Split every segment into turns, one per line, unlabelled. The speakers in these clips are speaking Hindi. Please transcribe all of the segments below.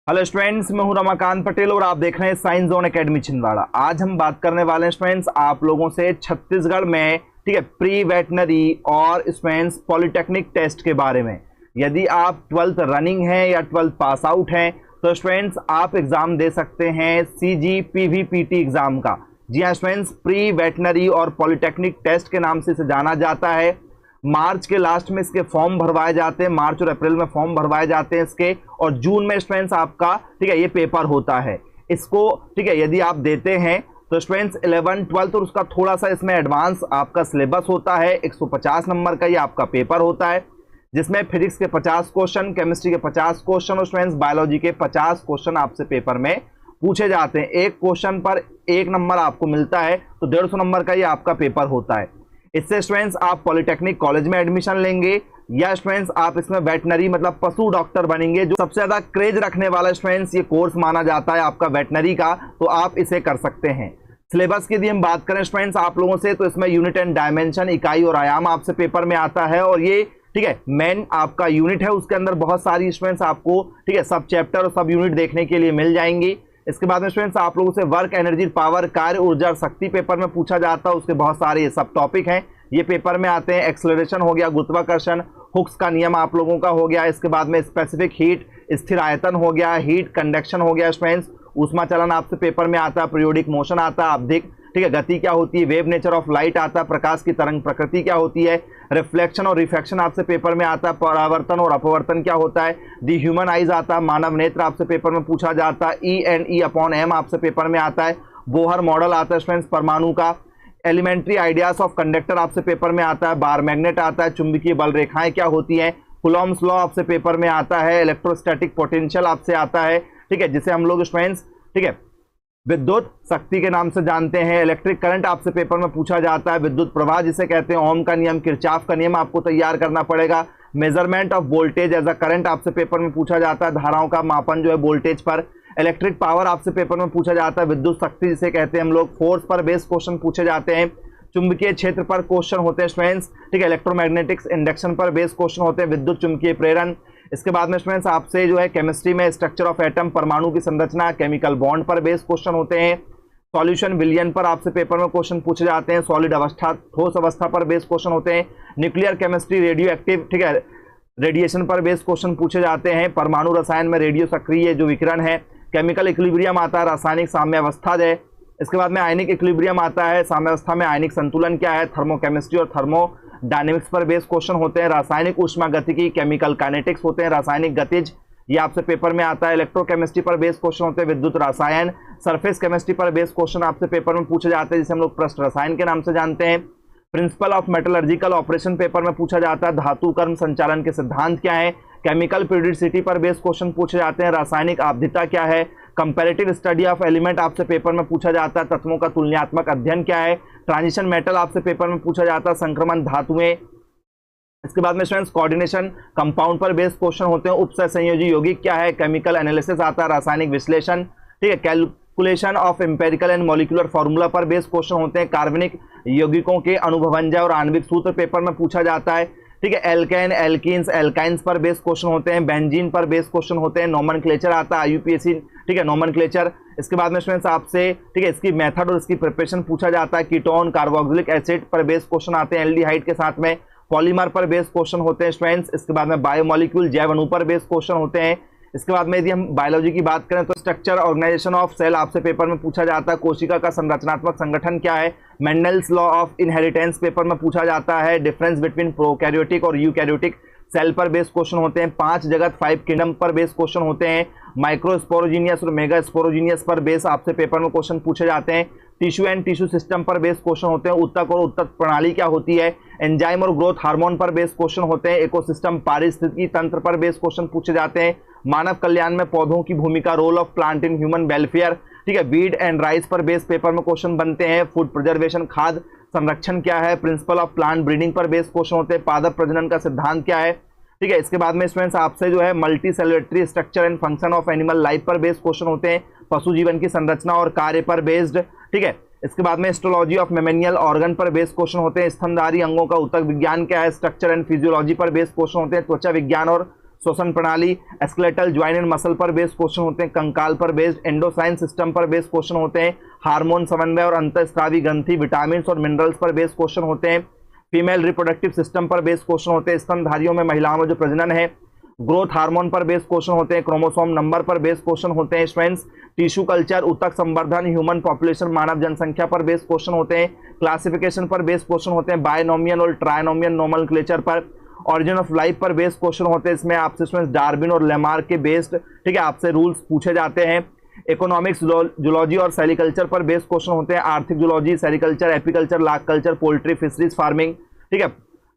हेलो स्टूडेंट्स, मैं हूं रमाकांत पटेल और आप देख रहे हैं साइंस जोन एकेडमी छिंदवाड़ा। आज हम बात करने वाले हैं स्टूडेंट्स आप लोगों से छत्तीसगढ़ में ठीक है प्री वेटनरी और स्टूडेंट्स पॉलिटेक्निक टेस्ट के बारे में। यदि आप 12th रनिंग है या 12th पास आउट हैं तो स्टूडेंट्स आप एग्जाम दे सकते हैं CGPVPT एग्जाम का। जी हाँ स्टूडेंट्स, प्री वेटनरी और पॉलिटेक्निक टेस्ट के नाम से इसे जाना जाता है। मार्च के लास्ट में इसके फॉर्म भरवाए जाते हैं, मार्च और अप्रैल में फॉर्म भरवाए जाते हैं इसके, और जून में स्टूडेंट्स आपका ठीक है ये पेपर होता है इसको। ठीक है, यदि आप देते हैं तो स्टूडेंट्स 11th 12th और उसका थोड़ा सा इसमें एडवांस आपका सिलेबस होता है। 150 नंबर का ये आपका पेपर होता है जिसमें फिजिक्स के 50 क्वेश्चन, केमिस्ट्री के 50 क्वेश्चन और स्टूडेंट्स बायोलॉजी के 50 क्वेश्चन आपसे पेपर में पूछे जाते हैं। एक क्वेश्चन पर 1 नंबर आपको मिलता है, तो 150 नंबर का ये आपका पेपर होता है। इससे स्टूडेंट्स आप पॉलिटेक्निक कॉलेज में एडमिशन लेंगे या स्टूडेंट्स आप इसमें वेटनरी मतलब पशु डॉक्टर बनेंगे। जो सबसे ज्यादा क्रेज रखने वाला स्टूडेंट्स ये कोर्स माना जाता है आपका वेटनरी का, तो आप इसे कर सकते हैं। सिलेबस की यदि हम बात करें स्टूडेंट्स आप लोगों से, तो इसमें यूनिट एंड डायमेंशन, इकाई और आयाम आपसे पेपर में आता है, और ये ठीक है मेन आपका यूनिट है, उसके अंदर बहुत सारी स्टूडेंट्स आपको ठीक है सब चैप्टर और सब यूनिट देखने के लिए मिल जाएंगी। इसके बाद में स्टूडेंट्स आप लोगों से वर्क, एनर्जी, पावर, कार्य, ऊर्जा और शक्ति पेपर में पूछा जाता है। उसके बहुत सारे ये सब टॉपिक हैं, ये पेपर में आते हैं। एक्सेलरेशन हो गया, गुरुत्वाकर्षण, हुक्स का नियम आप लोगों का हो गया। इसके बाद में स्पेसिफिक हीट, स्थिर आयतन हो गया, हीट कंडक्शन हो गया स्टूडेंट्स, ऊष्मा चलन आपसे पेपर में आता है, पीरियोडिक मोशन आता है, आवधिक ठीक है गति क्या होती है, वेव नेचर ऑफ लाइट आता है, प्रकाश की तरंग प्रकृति क्या होती है, रिफ्लेक्शन और रिफ्रैक्शन आपसे पेपर में आता है, परावर्तन और अपवर्तन क्या होता है, दी ह्यूमन आइज आता है, मानव नेत्र आपसे पेपर में पूछा जाता है, E/E/m आपसे पेपर में आता है, बोहर मॉडल आता है स्टूडेंट्स परमाणु का, एलिमेंट्री आइडियाज ऑफ कंडक्टर आपसे पेपर में आता है, बार मैग्नेट आता है, चुंबकीय बल रेखाएं क्या होती हैं, कूलॉम्स लॉ आपसे पेपर में आता है, इलेक्ट्रोस्टैटिक पोटेंशियल आपसे आता है ठीक है, जिसे हम लोग स्टूडेंट्स ठीक है विद्युत शक्ति के नाम से जानते हैं। इलेक्ट्रिक करंट आपसे पेपर में पूछा जाता है, विद्युत प्रवाह जिसे कहते हैं, ओम का नियम, किरचॉफ का नियम आपको तैयार करना पड़ेगा। Measurement of voltage as a current आपसे पेपर में पूछा जाता है, धाराओं का मापन जो है वोल्टेज पर। इलेक्ट्रिक पावर आपसे पेपर में पूछा जाता है, विद्युत शक्ति जिसे कहते हैं हम लोग, फोर्स पर बेस्ड क्वेश्चन पूछे जाते हैं। चुंबकीय क्षेत्र पर क्वेश्चन होते हैं स्टूडेंट्स ठीक है, इलेक्ट्रोमैग्नेटिक्स, इंडक्शन पर बेस्ड क्वेश्चन होते हैं, विद्युत चुंबकीय प्रेरण। इसके बाद में स्टूडेंट्स आपसे जो है केमिस्ट्री में स्ट्रक्चर ऑफ एटम, परमाणु की संरचना, केमिकल बॉन्ड पर बेस्ड क्वेश्चन होते हैं। सॉल्यूशन विलयन पर आपसे पेपर में क्वेश्चन पूछे जाते हैं, सॉलिड अवस्था, ठोस अवस्था पर बेस्ड क्वेश्चन होते हैं। न्यूक्लियर केमिस्ट्री, रेडियो एक्टिव ठीक है रेडिएशन पर बेस्ड क्वेश्चन पूछे जाते हैं। परमाणु रसायन में रेडियो सक्रिय जो विकिरण है। केमिकल इक्विलिब्रियम आता है, रासायनिक साम्यावस्था है। इसके बाद में आयनिक इक्विलिब्रियम आता है, साम्यावस्था में आयनिक संतुलन क्या है। थर्मोकेमिस्ट्री और थर्मोडायनेमिक्स पर बेस्ड क्वेश्चन होते हैं। रासायनिक ऊष्मागतिकी, केमिकल काइनेटिक्स होते हैं, रासायनिक गतिज ये आपसे पेपर में आता है। इलेक्ट्रोकेमिस्ट्री पर बेस्ड क्वेश्चन होते हैं, विद्युत रसायन। सरफेस केमिस्ट्री पर बेस्ड क्वेश्चन आपसे पेपर में पूछे जाते हैं, जिसे हम लोग पृष्ठ रसायन के नाम से जानते हैं। Principle of metallurgical operation paper में पूछा जाता है, धातु कर्म संचालन के सिद्धांत क्या है। केमिकल पीरियोडिसिटी पर बेस्ड क्वेश्चन पूछे जाते हैं, रासायनिक आवधिकता क्या है। कंपैरेटिव स्टडी ऑफ एलिमेंट आपसे पेपर में पूछा जाता है, तत्वों का तुलनात्मक अध्ययन क्या है। ट्रांजिशन मेटल आपसे पेपर में पूछा जाता है, संक्रमण धातुएं। इसके बाद में स्टूडेंट्स कोऑर्डिनेशन कंपाउंड पर बेस्ड क्वेश्चन होते हैं, उपसय संयोजी यौगिक क्या है। केमिकल एनालिसिस आता है, रासायनिक विश्लेषण ठीक है। Calculation of empirical and molecular formula पर बेस्ड क्वेश्चन होते हैं। कार्बनिक यौगिकों के अणुभवंजय और आणविक सूत्र पेपर में पूछा जाता है ठीक है। एल्केन, एल्कीन्स, एल्काइंस पर बेस्ड क्वेश्चन होते हैं। बेंजीन पर बेस्ड क्वेश्चन होते हैं। नोमेनक्लेचर आता है, IUPAC ठीक है नोमेनक्लेचर। इसके बाद में स्टूडेंट्स आपसे ठीक है इसकी मेथड और इसकी प्रिपरेशन पूछा जाता है। कीटोन, कार्बोक्सिलिक एसिड पर बेस्ड क्वेश्चन आते हैं, एल्डिहाइड के साथ में। पॉलीमर पर बेस्ड क्वेश्चन होते हैं स्टूडेंट्स। इसके बाद में बायोमोलिक्यूल, जैव अणु पर बेस्ड क्वेश्चन होते हैं। इसके बाद में यदि हम बायोलॉजी की बात करें तो स्ट्रक्चर, ऑर्गेनाइजेशन ऑफ सेल आपसे पेपर में पूछा जाता है। कोशिका का संरचनात्मक संगठन क्या है। Mendel's law of inheritance paper में पूछा जाता है। डिफरेंस बिटवीन प्रोकैरियोटिक और यूकैरियोटिक सेल पर बेस्ड क्वेश्चन होते हैं। 5 जगत 5 किंगडम पर बेस्ड क्वेश्चन होते हैं। माइक्रोस्पोरोजीनियस और मेगा स्पोरोजीनियस पर बेस आपसे पेपर में क्वेश्चन पूछे जाते हैं। टिश्यू एंड टिश्यू सिस्टम पर बेस्ड क्वेश्चन होते हैं। उत्तक और उत्तक प्रणाली क्या होती है। एंजाइम और ग्रोथ हार्मोन पर बेस्ड क्वेश्चन होते हैं। इकोसिस्टम, पारिस्थितिकी तंत्र पर बेस्ड क्वेश्चन पूछे जाते हैं। मानव कल्याण में पौधों की भूमिका, role of plant in human welfare ठीक है। वीड एंड राइस पर बेस्ड पेपर में क्वेश्चन बनते हैं। फूड प्रिजर्वेशन, खाद्य संरक्षण क्या है। प्रिंसिपल ऑफ प्लांट ब्रीडिंग पर बेस्ड क्वेश्चन होते हैं। पादप प्रजनन का सिद्धांत क्या है ठीक है। इसके बाद में स्टूडेंट्स आपसे जो है multicellularity structure and function of animal life पर बेस्ड क्वेश्चन होते हैं। पशु जीवन की संरचना और कार्य पर बेस्ड ठीक है। इसके बाद में हिस्टोलॉजी ऑफ मेमेनियल ऑर्गन पर बेस्ड क्वेश्चन होते हैं। स्तनधारी अंगों का ऊतक विज्ञान क्या है। स्ट्रक्चर एंड फिजियोलॉजी पर बेस्ड क्वेश्चन होते हैं। त्वचा विज्ञान और श्वसन प्रणाली, स्केलेटल ज्वाइंट एंड मसल पर बेस्ड क्वेश्चन होते हैं, कंकाल पर बेस्ड, एंडोसाइन सिस्टम पर बेस्ड क्वेश्चन होते हैं, हार्मोन समन्वय और अंतःस्रावी ग्रंथि, विटामिन और मिनरल्स पर बेस्ड क्वेश्चन होते हैं, फीमेल रिप्रोडक्टिव सिस्टम पर बेस्ड क्वेश्चन होते हैं, स्तनधारियों में महिलाओं में जो प्रजनन है, ग्रोथ हार्मोन पर बेस्ड क्वेश्चन होते हैं, क्रोमोसोम नंबर पर बेस्ड क्वेश्चन होते हैं स्टूडेंट्स, टिश्यू कल्चर, ऊतक संवर्धन, ह्यूमन पॉपुलेशन, मानव जनसंख्या पर बेस्ड क्वेश्चन होते हैं, क्लासिफिकेशन पर बेस्ड क्वेश्चन होते हैं, बायनोमियल और ट्राइनोमियल नोमेनक्लेचर पर, ऑरिजिन ऑफ लाइफ पर बेस्ड क्वेश्चन होते हैं। इसमें आपसे स्टूडेंट्स डार्विन और लेमार्क के बेस्ड, ठीक है, आपसे रूल्स पूछे जाते हैं। इकोनॉमिक्स, जूलॉजी और सेरिकल्चर पर बेस्ड क्वेश्चन होते हैं, आर्थिक zoology, sericulture, apiculture, lakh culture, poultry, fisheries farming, ठीक है।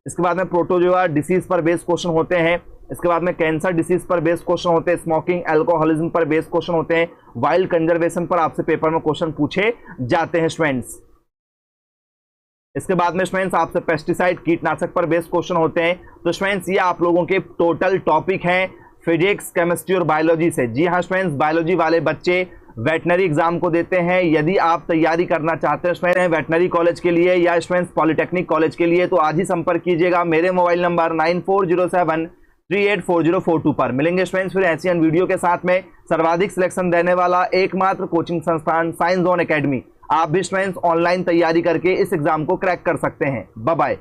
इसके बाद में प्रोटोजोआ डिसीज पर बेस्ड क्वेश्चन होते हैं। इसके बाद में कैंसर डिसीज पर बेस्ड क्वेश्चन होते हैं, स्मोकिंग, अल्कोहलिज्म पर बेस्ड क्वेश्चन होते हैं, वाइल्ड कंजर्वेशन पर आपसे पेपर में क्वेश्चन पूछे जाते हैं स्टूडेंट्स। इसके बाद में स्टूडेंट्स आपसे पेस्टिसाइड, कीटनाशक पर बेस्ड क्वेश्चन होते हैं। तो स्टूडेंट्स ये आप लोगों के टोटल टॉपिक हैं फिजिक्स, केमिस्ट्री और बायोलॉजी से। जी हाँ स्टूडेंट्स, बायोलॉजी वाले बच्चे वेटनरी एग्जाम को देते हैं। यदि आप तैयारी करना चाहते हैं स्टूडेंट्स वेटनरी कॉलेज के लिए या स्टूडेंट्स पॉलिटेक्निक कॉलेज के लिए, तो आज ही संपर्क कीजिएगा मेरे मोबाइल नंबर 9407384042 पर। मिलेंगे स्टूडेंट्स फिर ऐसी वीडियो के साथ में। सर्वाधिक सिलेक्शन देने वाला एकमात्र कोचिंग संस्थान साइंस जोन एकेडमी। आप भी स्टूडेंट्स ऑनलाइन तैयारी करके इस एग्जाम को क्रैक कर सकते हैं। Bye bye.